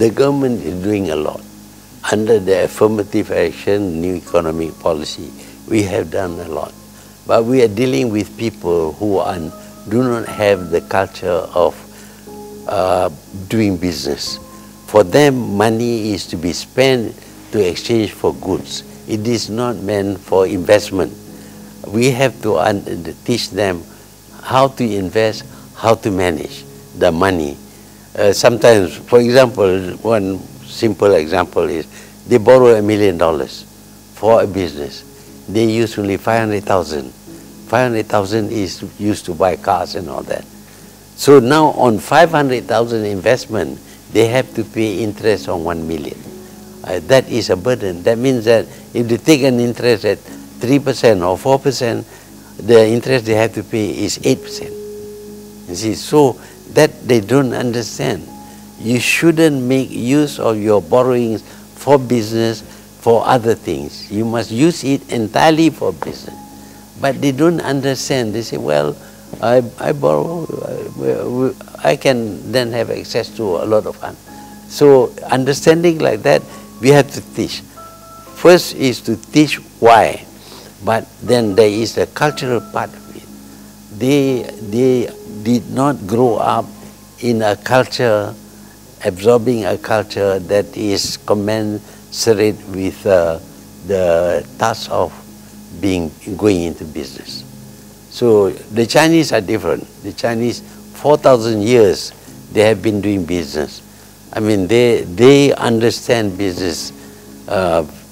The government is doing a lot. Under the affirmative action, new economic policy, we have done a lot. But we are dealing with people who do not have the culture of doing business. For them, money is to be spent to exchange for goods. It is not meant for investment. We have to teach them how to invest, how to manage the money. Sometimes, for example, one simple example is they borrow $1 million for a business. They use only 500,000. 500,000 is used to buy cars and all that. So now on 500,000 investment, they have to pay interest on 1 million. That is a burden. That means that if they take an interest at 3% or 4%, the interest they have to pay is 8%. You see, so that they don't understand. You shouldn't make use of your borrowings for business, for other things. You must use it entirely for business. But they don't understand. They say, well, I borrow, I can then have access to a lot of funds. So understanding like that, we have to teach. First is to teach why, but then there is the cultural part of it. They did not grow up in a culture, absorbing a culture that is commensurate with the task of going into business. So the Chinese are different. The Chinese, 4,000 years, they have been doing business. I mean, they understand business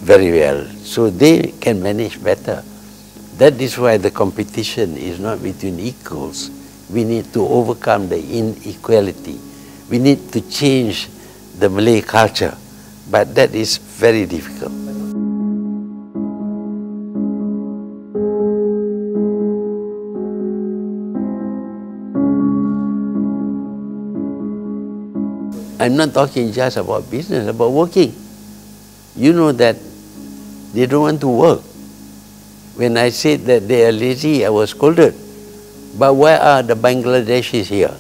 very well, so they can manage better. That is why the competition is not between equals. We need to overcome the inequality. We need to change the Malay culture, but that is very difficult. I'm not talking just about business, about working. You know that they don't want to work. When I said that they are lazy, I was scolded. But why are the Bangladeshis here?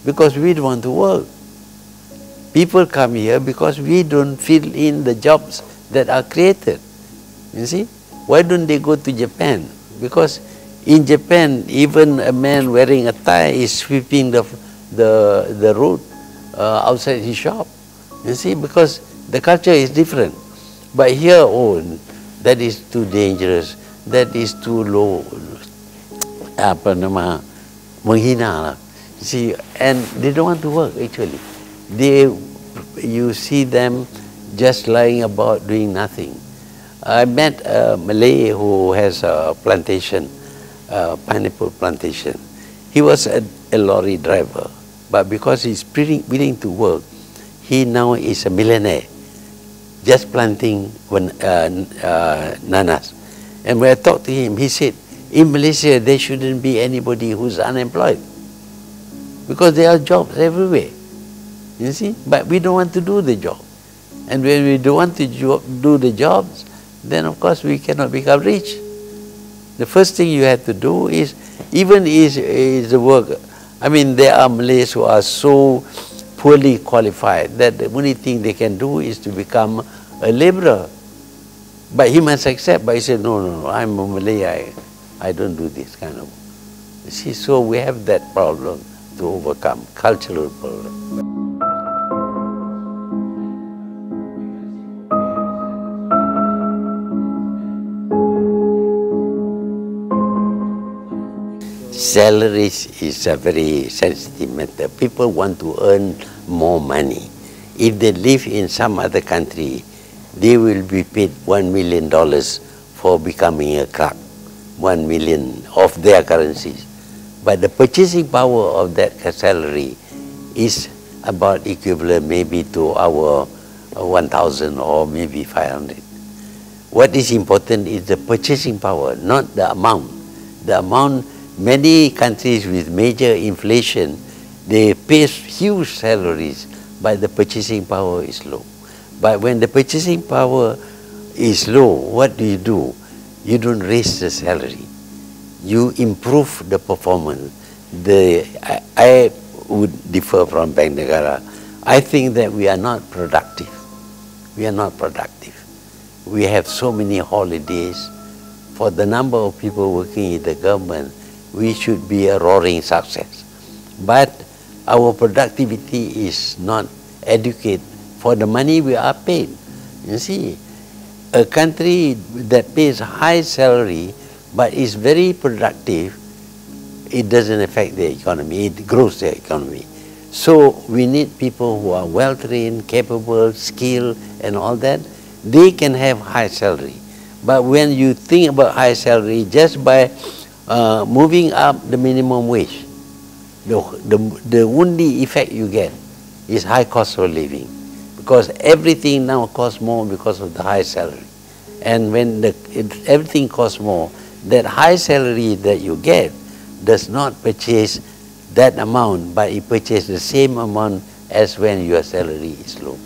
Because we don't want to work. People come here because we don't fill in the jobs that are created. You see? Why don't they go to Japan? Because in Japan, even a man wearing a tie is sweeping the road outside his shop. You see? Because the culture is different. But here, oh, that is too dangerous. That is too low. Menghina. See, and they don't want to work actually. You see them just lying about doing nothing. I met a Malay who has a plantation, pineapple plantation. He was a lorry driver, but because he's willing to work, he now is a millionaire, just planting nanas. And when I talked to him, he said, in Malaysia, there shouldn't be anybody who's unemployed because there are jobs everywhere, you see, but we don't want to do the job. And when we don't want to do the jobs, then of course we cannot become rich. The first thing you have to do is, even is the work, I mean, there are Malays who are so poorly qualified that the only thing they can do is to become a laborer. But he must accept, but he said, no, I'm a Malay, I don't do this kind of work. You see, so we have that problem to overcome, cultural problem. Salaries is a very sensitive matter. People want to earn more money. If they live in some other country, they will be paid $1 million for becoming a clerk, 1 million of their currencies. But the purchasing power of that salary is about equivalent maybe to our 1,000 or maybe 500. What is important is the purchasing power, not the amount. The amount, many countries with major inflation, they pay huge salaries, but the purchasing power is low. But when the purchasing power is low, what do? You don't raise the salary. You improve the performance. I would differ from Bank Negara. I think that we are not productive. We are not productive. We have so many holidays. For the number of people working in the government, we should be a roaring success. But our productivity is not adequate for the money we are paid. You see, a country that pays high salary but is very productive, it doesn't affect the economy, it grows the economy. So we need people who are well-trained, capable, skilled and all that. They can have high salary. But when you think about high salary, just by moving up the minimum wage, the only effect you get is high cost of living. Because everything now costs more because of the high salary. And when everything costs more, that high salary that you get does not purchase that amount, but it purchases the same amount as when your salary is low.